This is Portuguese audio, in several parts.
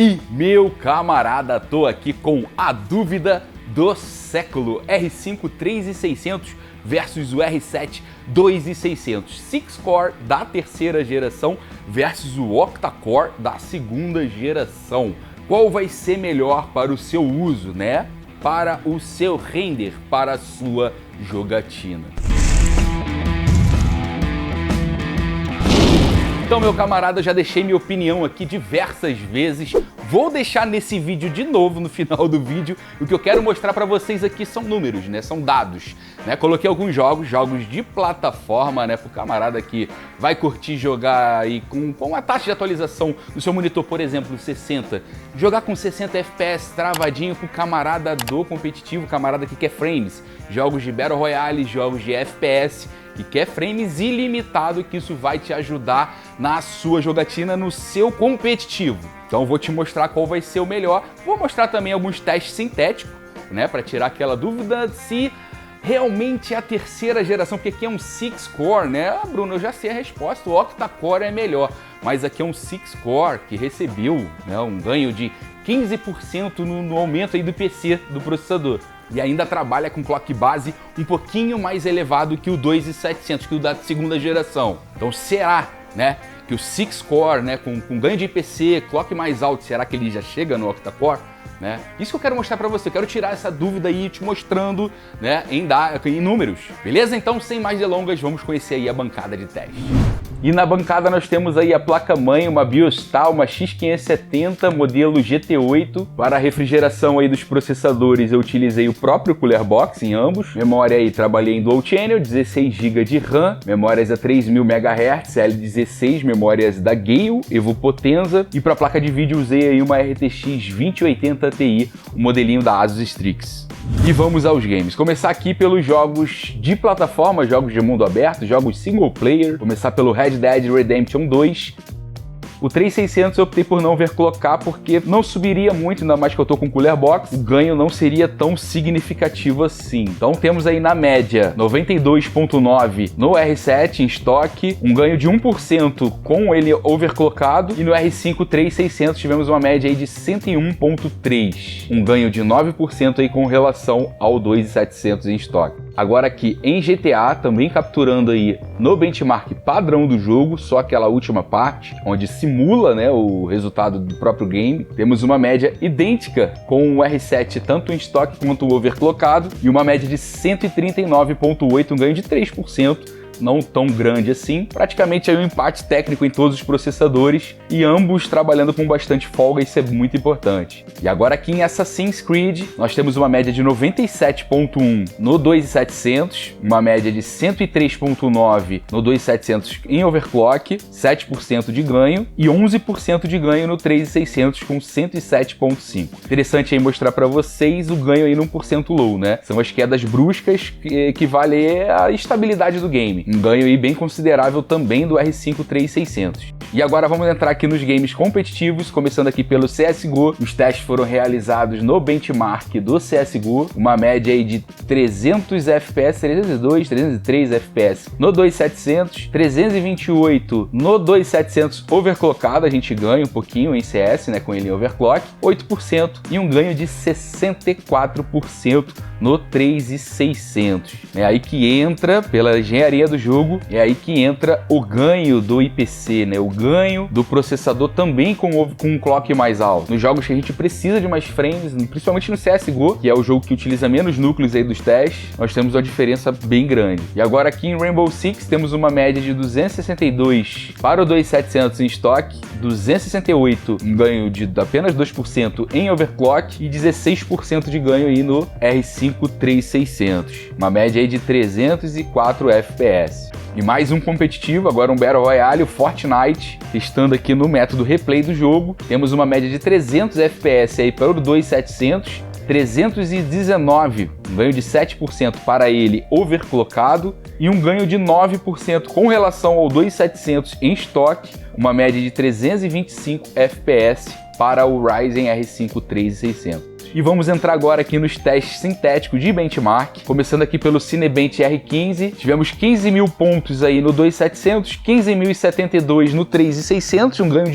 E meu camarada, tô aqui com a dúvida do século: R5 3600 versus o R7 2600, 6-core da terceira geração versus o octa-core da segunda geração. Qual vai ser melhor para o seu uso, né? Para o seu render, para a sua jogatina. Então, meu camarada, já deixei minha opinião aqui diversas vezes. Vou deixar nesse vídeo de novo, no final do vídeo. O que eu quero mostrar para vocês aqui são números, né? São dados, né? Coloquei alguns jogos de plataforma, né? Pro camarada que vai curtir jogar aí com a taxa de atualização do seu monitor, por exemplo, 60. Jogar com 60 FPS travadinho pro camarada do competitivo, camarada que quer frames. Jogos de Battle Royale, jogos de FPS, que quer frames ilimitado, que isso vai te ajudar na sua jogatina, no seu competitivo. Então vou te mostrar qual vai ser o melhor. Vou mostrar também alguns testes sintéticos, né, para tirar aquela dúvida se realmente é a terceira geração, porque aqui é um 6-core, né? Ah, Bruno, eu já sei a resposta, o octa-core é melhor, mas aqui é um 6-core que recebeu, né, um ganho de 15% no aumento aí do PC, do processador. E ainda trabalha com clock base um pouquinho mais elevado que o 2700, que o da segunda geração. Então será, né, que o 6-core, né, com ganho de IPC, clock mais alto, será que ele já chega no octa-core? Né? Isso que eu quero mostrar para você, eu quero tirar essa dúvida aí te mostrando, né, em números. Beleza? Então, sem mais delongas, vamos conhecer aí a bancada de teste. E na bancada nós temos aí a placa-mãe, uma Biostar, uma X570 modelo GT8. Para a refrigeração aí dos processadores eu utilizei o próprio Cooler Box em ambos. Memória aí, trabalhei em Dual Channel, 16 GB de RAM, memórias a 3000 MHz, L16, memórias da Gale, Evo Potenza. E para a placa de vídeo usei aí uma RTX 2080 Ti, o modelinho da Asus Strix. E vamos aos games. Começar aqui pelos jogos de plataforma, jogos de mundo aberto, jogos single player. Começar pelo Red Dead Redemption 2. O 3600 eu optei por não overclockar porque não subiria muito, ainda mais que eu tô com Cooler Box, o ganho não seria tão significativo assim. Então temos aí na média 92.9 no R7 em estoque, um ganho de 1% com ele overclockado, e no R5 3600 tivemos uma média aí de 101.3, um ganho de 9% aí com relação ao 2700 em estoque. Agora aqui em GTA, também capturando aí no benchmark padrão do jogo, só aquela última parte, onde simula, né, o resultado do próprio game, temos uma média idêntica com o R7, tanto em estoque quanto overclockado, e uma média de 139.8, um ganho de 3%. Não tão grande assim, praticamente aí um empate técnico em todos os processadores e ambos trabalhando com bastante folga, isso é muito importante. E agora aqui em Assassin's Creed nós temos uma média de 97.1 no 2700, uma média de 103.9 no 2700 em overclock, 7% de ganho e 11% de ganho no 3600 com 107.5. Interessante aí mostrar para vocês o ganho aí num % low, né? São as quedas bruscas que equivalem à estabilidade do game. Um ganho aí bem considerável também do R5 3600. E agora vamos entrar aqui nos games competitivos, começando aqui pelo CSGO. Os testes foram realizados no benchmark do CSGO, uma média aí de 300 FPS, 302, 303 FPS no 2700, 328 no 2700 overclockado, a gente ganha um pouquinho em CS, né, com ele em overclock, 8% e um ganho de 64% no 3600. É aí que entra, pela engenharia do jogo, é aí que entra o ganho do IPC, né? O ganho do processador também com um clock mais alto. Nos jogos que a gente precisa de mais frames, principalmente no CSGO, que é o jogo que utiliza menos núcleos aí dos testes, nós temos uma diferença bem grande. E agora aqui em Rainbow Six temos uma média de 262 para o 2700 em estoque, 268 um ganho de apenas 2% em overclock e 16% de ganho aí no R5 3600, uma média aí de 304 FPS. E mais um competitivo, agora um Battle Royale, o Fortnite, testando aqui no método replay do jogo. Temos uma média de 300 FPS aí para o 2700, 319, um ganho de 7% para ele overclockado e um ganho de 9% com relação ao 2700 em estoque, uma média de 325 FPS para o Ryzen R5 3600. E vamos entrar agora aqui nos testes sintéticos de benchmark, começando aqui pelo Cinebench R15. Tivemos 15 mil pontos aí no 2700, 15.072 no 3600, um ganho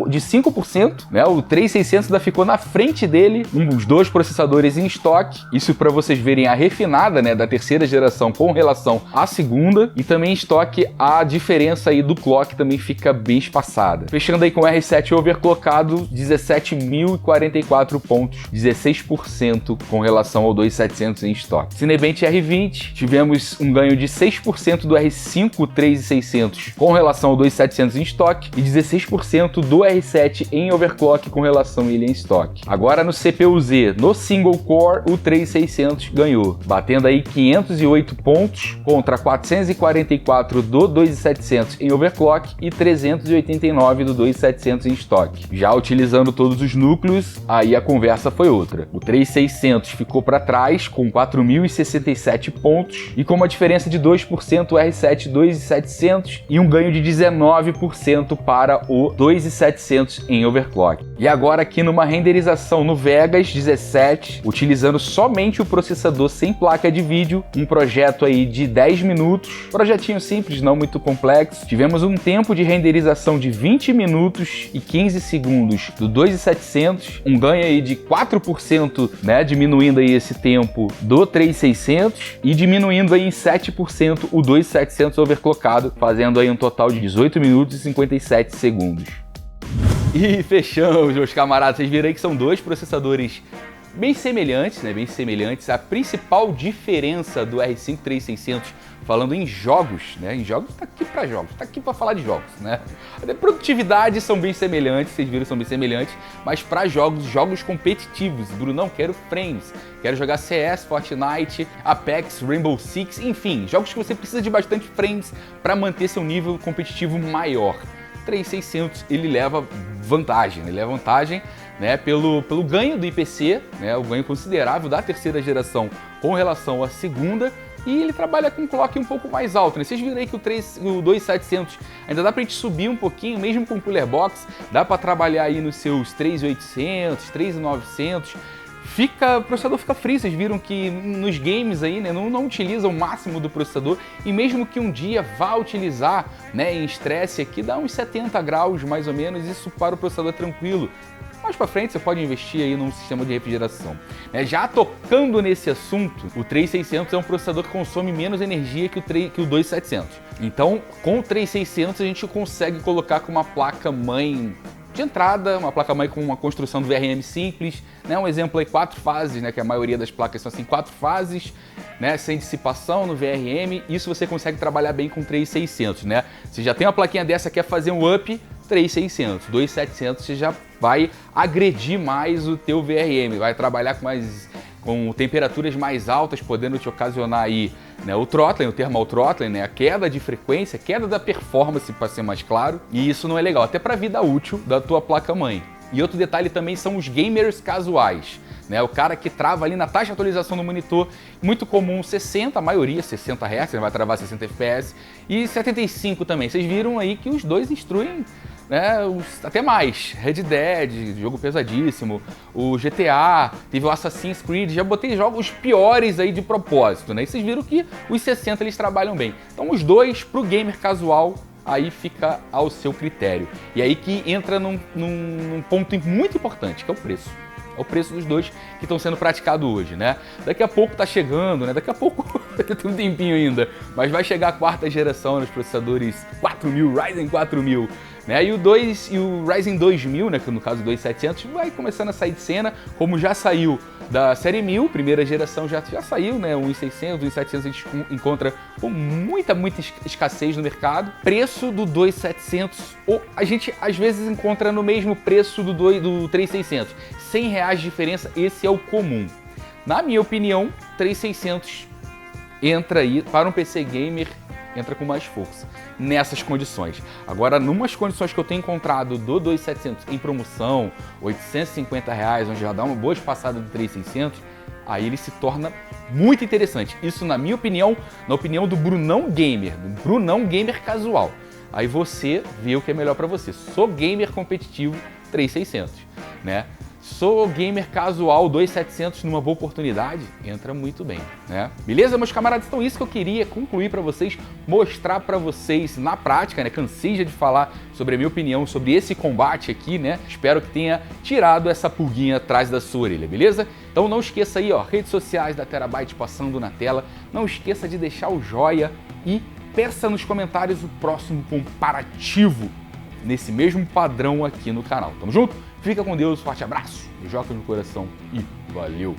de 5%, né? O 3600 ainda ficou na frente dele, os dois processadores em estoque. Isso para vocês verem a refinada, né, da terceira geração com relação à segunda, e também em estoque a diferença aí do clock também fica bem espaçada. Fechando aí com o R7 overclockado, 17.044 pontos, 16% com relação ao 2700 em estoque. Cinebench R20, tivemos um ganho de 6% do R5 3600 com relação ao 2700 em estoque e 16% do R7 em overclock com relação a ele em estoque. Agora no CPU-Z, no single core, o 3600 ganhou, batendo aí 508 pontos contra 444 do 2700 em overclock e 389 do 2700 em estoque. Já utilizando todos os núcleos, aí a conversa foi outra. O 3600 ficou para trás com 4.067 pontos e com uma diferença de 2% o R7 2700 e um ganho de 19% para o 2700 em overclock. E agora aqui numa renderização no Vegas 17, utilizando somente o processador sem placa de vídeo, um projeto aí de 10 minutos, projetinho simples, não muito complexo. Tivemos um tempo de renderização de 20 minutos e 15 segundos do 2700, um ganho aí de 4%, né, diminuindo aí esse tempo do 3600 e diminuindo aí em 7% o 2700 overclockado, fazendo aí um total de 18 minutos e 57 segundos. E fechamos, meus camaradas. Vocês viram aí que são dois processadores bem semelhantes, né? Bem semelhantes. A principal diferença do R5 3600, falando em jogos, né? Em jogos, tá aqui para jogos, tá aqui para falar de jogos, né? A produtividade são bem semelhantes, vocês viram, são bem semelhantes, mas para jogos competitivos. Brunão, quero frames, quero jogar CS, Fortnite, Apex, Rainbow Six, enfim, jogos que você precisa de bastante frames para manter seu nível competitivo maior. 3600 ele leva vantagem, né, pelo ganho do IPC, né, o ganho considerável da terceira geração com relação à segunda, e ele trabalha com um clock um pouco mais alto, né? Vocês viram aí que o 2700 ainda dá pra gente subir um pouquinho, mesmo com o Cooler Box, dá pra trabalhar aí nos seus 3800, 3900, o processador fica free. Vocês viram que nos games aí, né, não utiliza o máximo do processador, e mesmo que um dia vá utilizar, né, em estresse aqui, dá uns 70 graus mais ou menos, isso para o processador tranquilo. Mais para frente você pode investir aí num sistema de refrigeração. Já tocando nesse assunto, o 3600 é um processador que consome menos energia que o 2700. Então, com o 3600 a gente consegue colocar com uma placa-mãe de entrada, uma placa-mãe com uma construção do VRM simples, né? Um exemplo aí, 4 fases, né? Que a maioria das placas são assim, 4 fases, né? Sem dissipação no VRM. Isso você consegue trabalhar bem com 3600, né? Você já tem uma plaquinha dessa, quer fazer um up, 3600, 2700 você já vai agredir mais o teu VRM, vai trabalhar com temperaturas mais altas, podendo te ocasionar aí, né, o throttling, o thermal throttling, né, a queda de frequência, queda da performance, para ser mais claro, e isso não é legal, até para a vida útil da tua placa-mãe. E outro detalhe também são os gamers casuais, né, o cara que trava ali na taxa de atualização do monitor, muito comum 60, a maioria 60 Hz, vai travar 60 FPS, e 75 também. Vocês viram aí que os dois instruem, né, até mais, Red Dead, jogo pesadíssimo, o GTA, teve o Assassin's Creed, já botei jogos piores aí de propósito, né, e vocês viram que os 60 eles trabalham bem. Então os dois, pro gamer casual, aí fica ao seu critério. E aí que entra num ponto muito importante, que é o preço. É o preço dos dois que estão sendo praticados hoje, né? Daqui a pouco tá chegando, né? Daqui a pouco, tem um tempinho ainda, mas vai chegar a 4ª geração nos processadores 4000, Ryzen 4000, né? E o Ryzen 2000, né? Que no caso o 2700, vai começando a sair de cena, como já saiu da série 1000, primeira geração já saiu, né? O 1600, o 1700 a gente encontra com muita escassez no mercado. Preço do 2700, a gente às vezes encontra no mesmo preço do 3600, R$100 de diferença, esse é o comum. Na minha opinião, 3600 entra aí para um PC gamer, entra com mais força nessas condições. Agora, numas condições que eu tenho encontrado do 2700 em promoção, R$850, onde já dá uma boa espaçada do 3600, aí ele se torna muito interessante. Isso na minha opinião, na opinião do Brunão Gamer casual. Aí você vê o que é melhor para você. Sou gamer competitivo, 3600, né? Sou gamer casual, 2.700 numa boa oportunidade, entra muito bem, né? Beleza, meus camaradas? Então isso que eu queria concluir para vocês, mostrar para vocês na prática, né? Cansei já de falar sobre a minha opinião sobre esse combate aqui, né? Espero que tenha tirado essa pulguinha atrás da sua orelha, beleza? Então não esqueça aí, ó, redes sociais da Terabyte passando na tela, não esqueça de deixar o joia e peça nos comentários o próximo comparativo nesse mesmo padrão aqui no canal. Tamo junto? Fica com Deus, forte abraço, beijoca no coração e valeu!